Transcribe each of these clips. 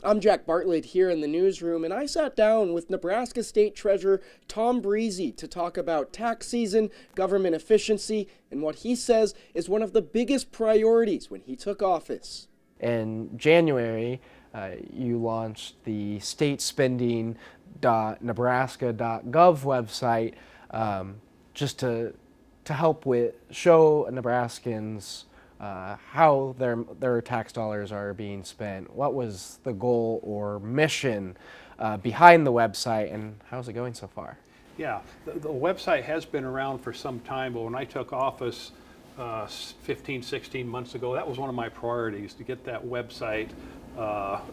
I'm Jack Bartlett here in the newsroom, and I sat down with Nebraska State Treasurer Tom Briese to talk about tax season, government efficiency, and what he says is one of the biggest priorities when he took office. In January, you launched the statespending.nebraska.gov website just to help show Nebraskans how their tax dollars are being spent. What was the goal or mission behind the website, and how's it going so far? Yeah, the website has been around for some time, but when I took office 15, 16 months ago, that was one of my priorities, to get that website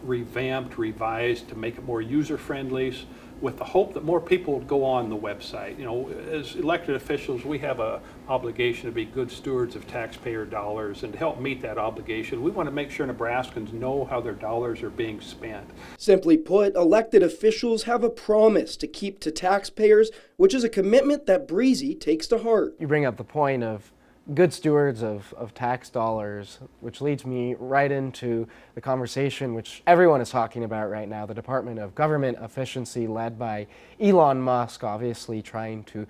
revamped, revised, to make it more user-friendly, with the hope that more people would go on the website. You know, as elected officials, we have an obligation to be good stewards of taxpayer dollars, and to help meet that obligation, we want to make sure Nebraskans know how their dollars are being spent. Simply put, elected officials have a promise to keep to taxpayers, which is a commitment that Briese takes to heart. You bring up the point of good stewards of tax dollars, which leads me right into the conversation which everyone is talking about right now, the Department of Government Efficiency led by Elon Musk, obviously trying to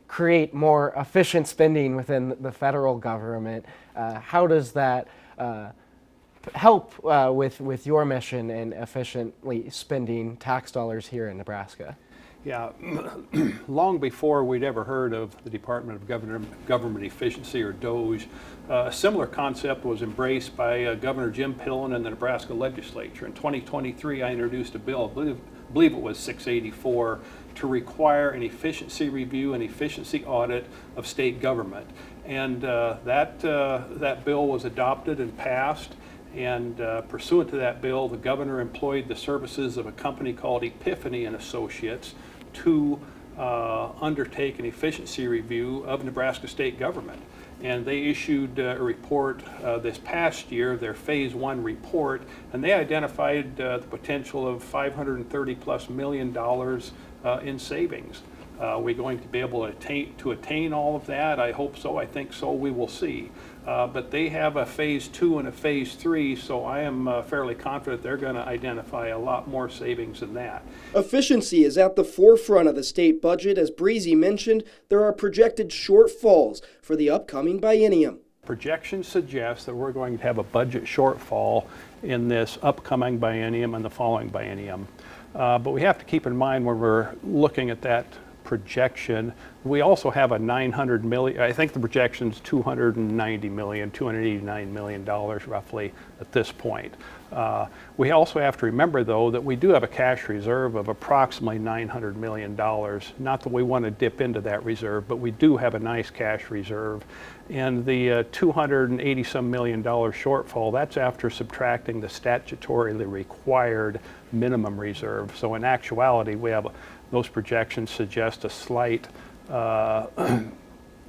create more efficient spending within the federal government. How does that help with your mission in efficiently spending tax dollars here in Nebraska? Yeah, long before we'd ever heard of the Department of Government Efficiency, or DOGE, a similar concept was embraced by Governor Jim Pillen and the Nebraska legislature. In 2023, I introduced a bill, I believe it was 684, to require an efficiency review and efficiency audit of state government. And that bill was adopted and passed. And pursuant to that bill, the governor employed the services of a company called Epiphany and Associates to undertake an efficiency review of Nebraska state government. And they issued a report this past year, their Phase 1 report, and they identified the potential of $530+ million in savings. We're going to be able to attain all of that. I hope so. I think so. We will see. But they have a Phase 2 and a Phase 3, so I am fairly confident they're going to identify a lot more savings than that. Efficiency is at the forefront of the state budget. As Briese mentioned, there are projected shortfalls for the upcoming biennium. Projections suggest that we're going to have a budget shortfall in this upcoming biennium and the following biennium. But we have to keep in mind when we're looking at that projection, we also have a $900 million, I think the projection's $290 million, $289 million roughly at this point. We also have to remember, though, that we do have a cash reserve of approximately $900 million. Not that we want to dip into that reserve, but we do have a nice cash reserve. And the $280-some million shortfall, that's after subtracting the statutorily required minimum reserve. So in actuality, we have those projections suggest a slight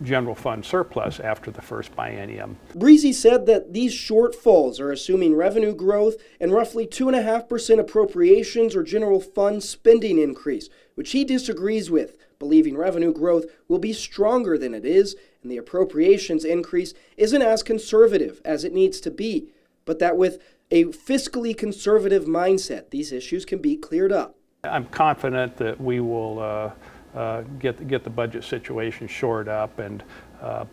general fund surplus after the first biennium. Briese said that these shortfalls are assuming revenue growth and roughly 2.5% appropriations or general fund spending increase, which he disagrees with, believing revenue growth will be stronger than it is and the appropriations increase isn't as conservative as it needs to be, but that with a fiscally conservative mindset, these issues can be cleared up. I'm confident that we will get the budget situation shored up,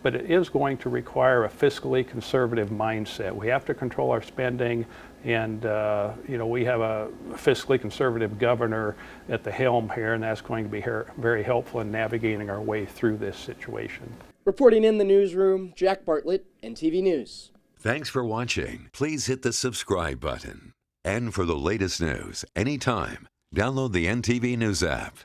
but it is going to require a fiscally conservative mindset. We have to control our spending, and we have a fiscally conservative governor at the helm here, and that's going to be very helpful in navigating our way through this situation. Reporting in the newsroom, Jack Bartlett, NTV News. Thanks for watching. Please hit the subscribe button. And for the latest news anytime, download the NTV News app.